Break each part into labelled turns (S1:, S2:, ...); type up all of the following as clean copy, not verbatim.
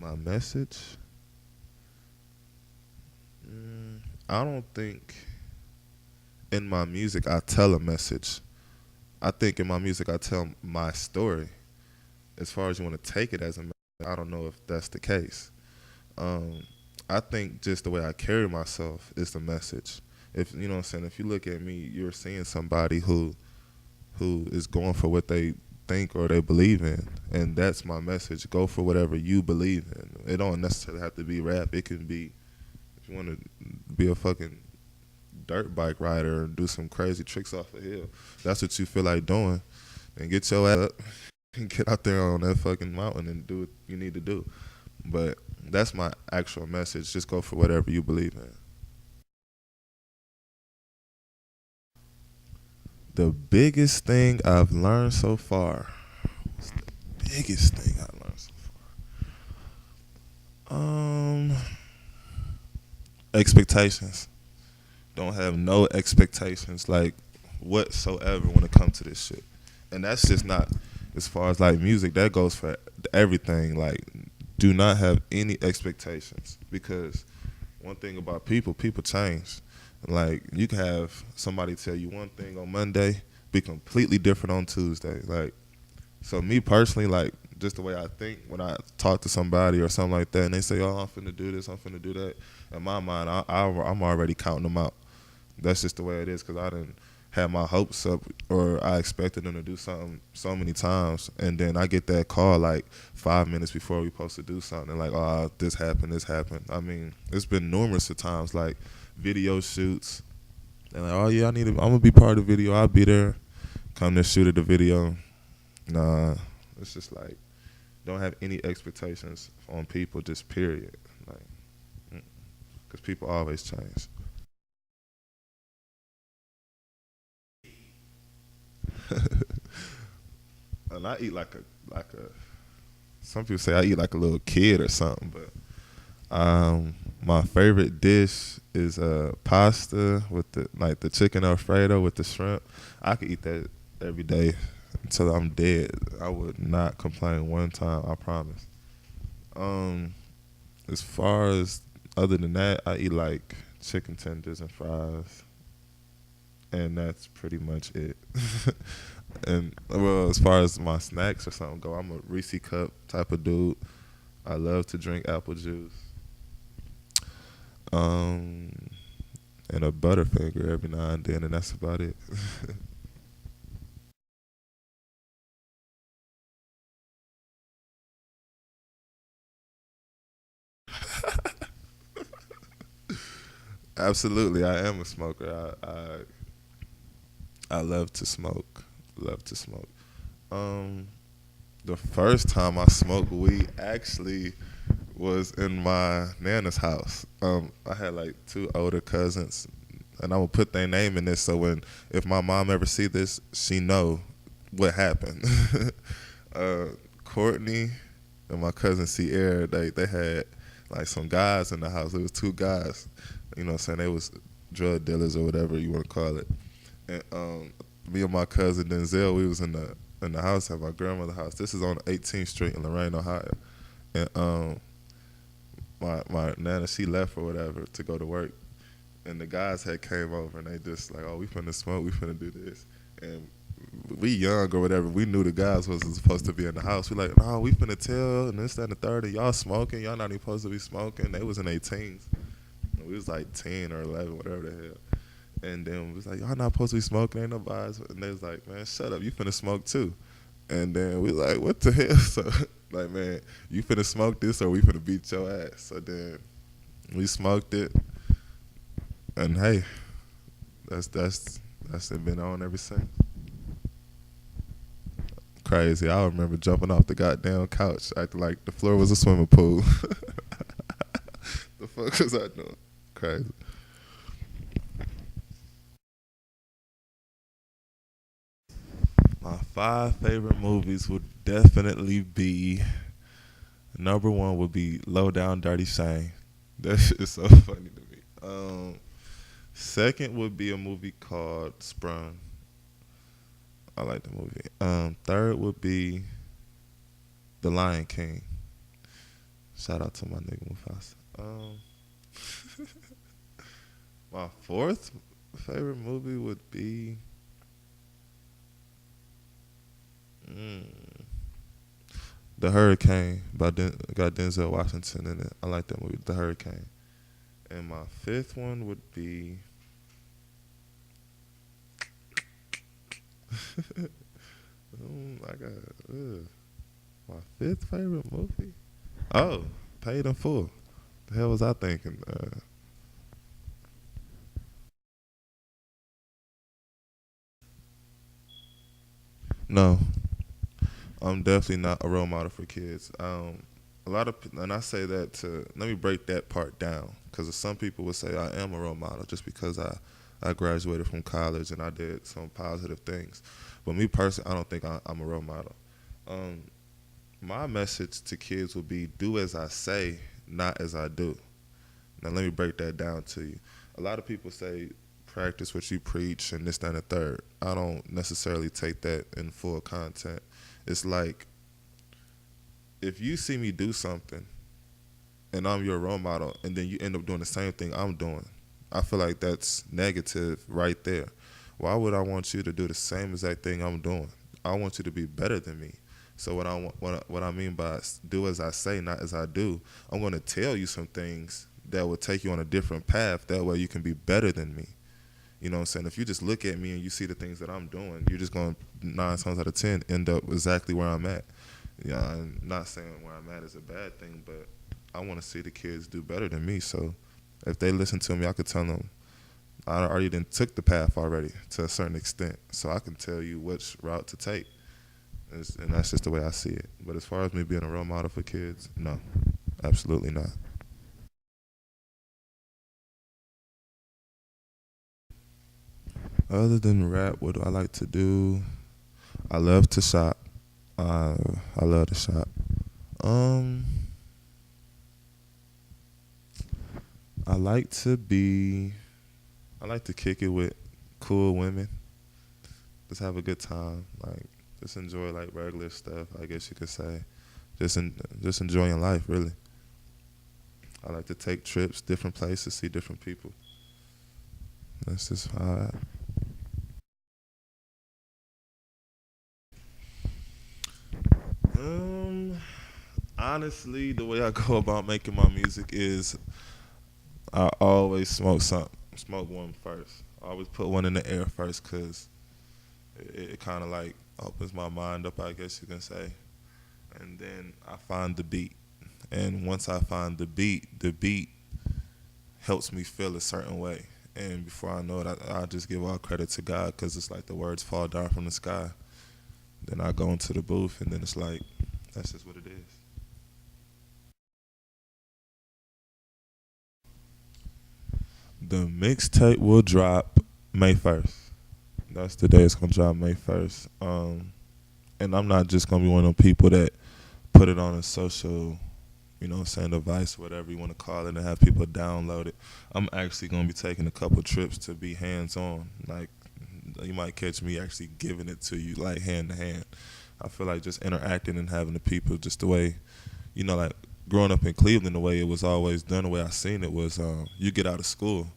S1: My message. I don't think in my music I tell a message. I think in my music I tell my story. As far as you want to take it as a message, I don't know if that's the case. Um, I think just the way I carry myself is the message. If you know what I'm saying, if you look at me, you're seeing somebody who is going for what they think or they believe in, and that's my message. Go for whatever you believe in. It don't necessarily have to be rap. It can be if you want to be a fucking dirt bike rider and do some crazy tricks off a hill. That's what you feel like doing. And get your ass up and get out there on that fucking mountain and do what you need to do. But that's my actual message. Just go for whatever you believe in. The biggest thing I've learned so far. What's the biggest thing I learned so far? Expectations. Don't have no expectations like whatsoever when it comes to this shit. And that's just not as far as like music. That goes for everything. Like, do not have any expectations because one thing about people, people change. Like you can have somebody tell you one thing on Monday, be completely different on Tuesday. Like so, me personally, like just the way I think when I talk to somebody or something like that, and they say, "Oh, I'm finna do this, I'm finna do that." In my mind, I'm already counting them out. That's just the way it is because I didn't have my hopes up or I expected them to do something so many times, and then I get that call like 5 minutes before we supposed to do something, like, "Oh, this happened, this happened." I mean, it's been numerous of times like video shoots, and like, "Oh yeah, I'm gonna be part of the video. I'll be there." Come to shoot at the video. Nah, it's just like don't have any expectations on people, just period. Like, because people always change. And I eat like a. Some people say I eat like a little kid or something, but my favorite dish is pasta with the chicken Alfredo with the shrimp. I could eat that every day until I'm dead. I would not complain one time. I promise. Um, as far as other than that, I eat like chicken tenders and fries, and that's pretty much it. And well, as far as my snacks or something go, I'm a Reese cup type of dude. I love to drink apple juice. Um, and a Butterfinger every now and then, and that's about it. Absolutely, I am a smoker. I love to smoke. Love to smoke. Um, the first time I smoked weed actually was in my nana's house. I had like two older cousins, and I'm gonna put their name in this so when if my mom ever see this, she know what happened. uh, Courtney and my cousin Sierra, they had like some guys in the house. It was two guys, you know what I'm saying? They was drug dealers or whatever you want to call it. And me and my cousin Denzel, we was in the house at my grandmother's house. This is on 18th Street in Lorraine, Ohio. And my nana, she left or whatever to go to work. And the guys had came over and they just like, "Oh, we finna smoke, we finna do this." And we young or whatever, we knew the guys wasn't supposed to be in the house. We like, "No, we finna tell," and this, that, and the third, and y'all smoking, y'all not even supposed to be smoking. They was in their teens. And we was like 10 or 11, whatever the hell. And then we was like, "Y'all not supposed to be smoking, ain't no vibes." And they was like, "Man, shut up, you finna smoke too." And then we like, "What the hell?" So like, "Man, you finna smoke this or we finna beat your ass." So then we smoked it, and hey, that's it been on ever since. Crazy. I remember jumping off the goddamn couch, acting like the floor was a swimming pool. The fuck was I doing? Crazy. My five favorite movies would definitely be number one would be Low Down Dirty Shame. That shit is so funny to me. Second would be a movie called Sprung. I like the movie. Third would be The Lion King. Shout out to my nigga Mufasa. My fourth favorite movie would be mm, The Hurricane got Denzel Washington in it. I like that movie, The Hurricane. And my fifth one would be I got my fifth favorite movie. Oh, Paid in Full. The hell was I thinking? No, I'm definitely not a role model for kids. A lot of, and I say that to let me break that part down because some people would say I am a role model just because I graduated from college and I did some positive things. But me personally, I don't think I'm a role model. Um, my message to kids would be do as I say, not as I do. Now let me break that down to you. A lot of people say practice what you preach and this, that, and the third. I don't necessarily take that in full content. It's like if you see me do something and I'm your role model and then you end up doing the same thing I'm doing, I feel like that's negative right there. Why would I want you to do the same exact thing I'm doing? I want you to be better than me. So what I mean by do as I say, not as I do, I'm going to tell you some things that will take you on a different path. That way you can be better than me. You know what I'm saying? If you just look at me and you see the things that I'm doing, you're just going to 9 times out of 10 end up exactly where I'm at. Yeah, I'm not saying where I'm at is a bad thing, but I want to see the kids do better than me. So if they listen to me, I could tell them I already done took the path already to a certain extent, so I can tell you which route to take. And that's just the way I see it. But as far as me being a role model for kids, no, absolutely not. Other than rap, what do I like to do? I love to shop. Uh, I love to shop. Um, I like to be. I like to kick it with cool women. Just have a good time. Like just enjoy like regular stuff. I guess you could say. Just enjoying life really. I like to take trips, different places, see different people. That's just how um honestly the way I go about making my music is I always smoke one first. I always put one in the air first because it kind of like opens my mind up, I guess you can say. And then I find the beat. And once I find the beat helps me feel a certain way. And before I know it, I just give all credit to God because it's like the words fall down from the sky. Then I go into the booth, and then it's like, that's just what it is. The mixtape will drop May 1st. That's the day it's gonna drop, May 1st. And I'm not just gonna be one of them people that put it on a social, you know what I'm saying, device, whatever you want to call it, and have people download it. I'm actually gonna be taking a couple trips to be hands on. Like you might catch me actually giving it to you like hand to hand. I feel like just interacting and having the people just the way, like growing up in Cleveland, the way it was always done, the way I seen it was you get out of school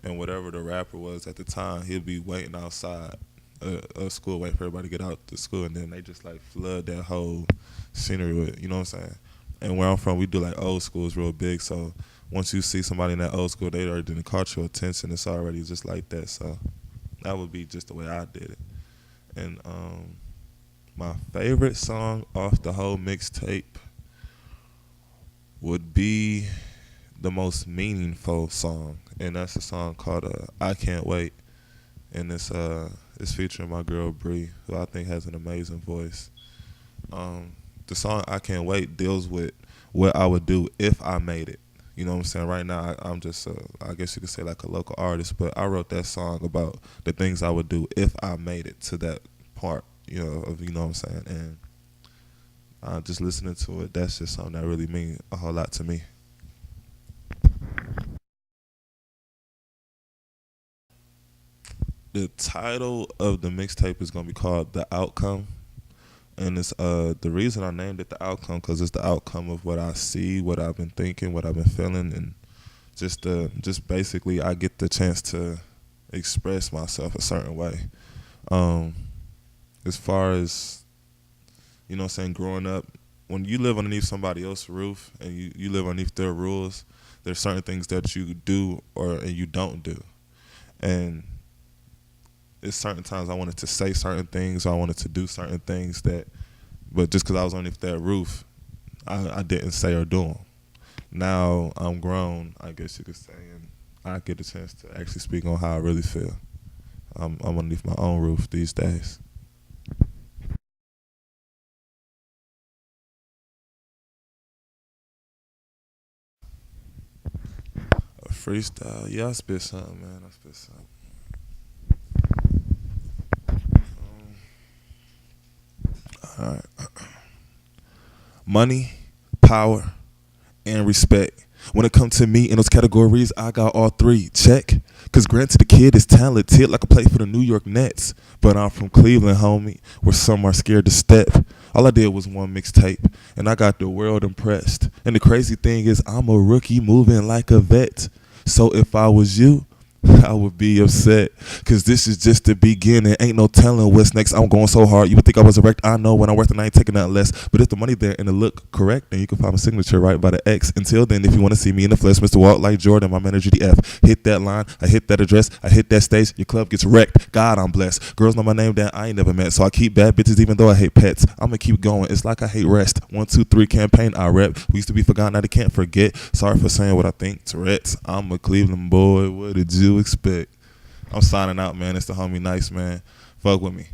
S1: and whatever the rapper was at the time, he'll be waiting outside of school, waiting for everybody to get out to school, and then they just like flood that whole scenery with, you know what I'm saying? And where I'm from, we do like old school is real big, so once you see somebody in that old school, they already didn't caught your attention. It's already just like that, so that would be just the way I did it. And my favorite song off the whole mixtape would be the most meaningful song, and that's a song called "I Can't Wait," and it's featuring my girl Bree, who I think has an amazing voice. The song "I Can't Wait" deals with what I would do if I made it. You know what I'm saying? Right now, I'm just, I guess you could say like a local artist, but I wrote that song about the things I would do if I made it to that part, of, you know what I'm saying? And just listening to it, that's just something that really means a whole lot to me. The title of the mixtape is gonna be called "The Outcome." And it's the reason I named it the outcome because it's the outcome of what I see, what I've been thinking, what I've been feeling, and just basically I get the chance to express myself a certain way. Um, as far as you know, what I'm saying growing up, when you live underneath somebody else's roof and you live underneath their rules, there's certain things that you do or and you don't do, and it's certain times I wanted to say certain things, or I wanted to do certain things that, but just because I was underneath that roof, I didn't say or do them. Now I'm grown, I guess you could say, and I get a chance to actually speak on how I really feel. I'm underneath my own roof these days. A freestyle, yeah, I spit something, man. I spit something. All right. Money, power, and respect. When it comes to me in those categories, I got all three. Check. Cause granted the kid is talented like I play for the New York Nets. But I'm from Cleveland, homie, where some are scared to step. All I did was one mixtape, and I got the world impressed. And the crazy thing is I'm a rookie moving like a vet. So if I was you, I would be upset, cause this is just the beginning. Ain't no telling what's next. I'm going so hard, you would think I was erect. I know when I work and I ain't taking nothing less. But if the money there and the look correct, then you can find my signature right by the X. Until then, if you want to see me in the flesh, Mr. Walt like Jordan, my manager the F. Hit that line, I hit that address, I hit that stage, your club gets wrecked. God, I'm blessed. Girls know my name that I ain't never met, so I keep bad bitches even though I hate pets. I'ma keep going, it's like I hate rest. 1, 2, 3 campaign I rep. We used to be forgotten, now they can't forget. Sorry for saying what I think, Tourette's. I'm a Cleveland boy, what did you expect? I'm signing out, man. It's the homie Nice, man. Fuck with me.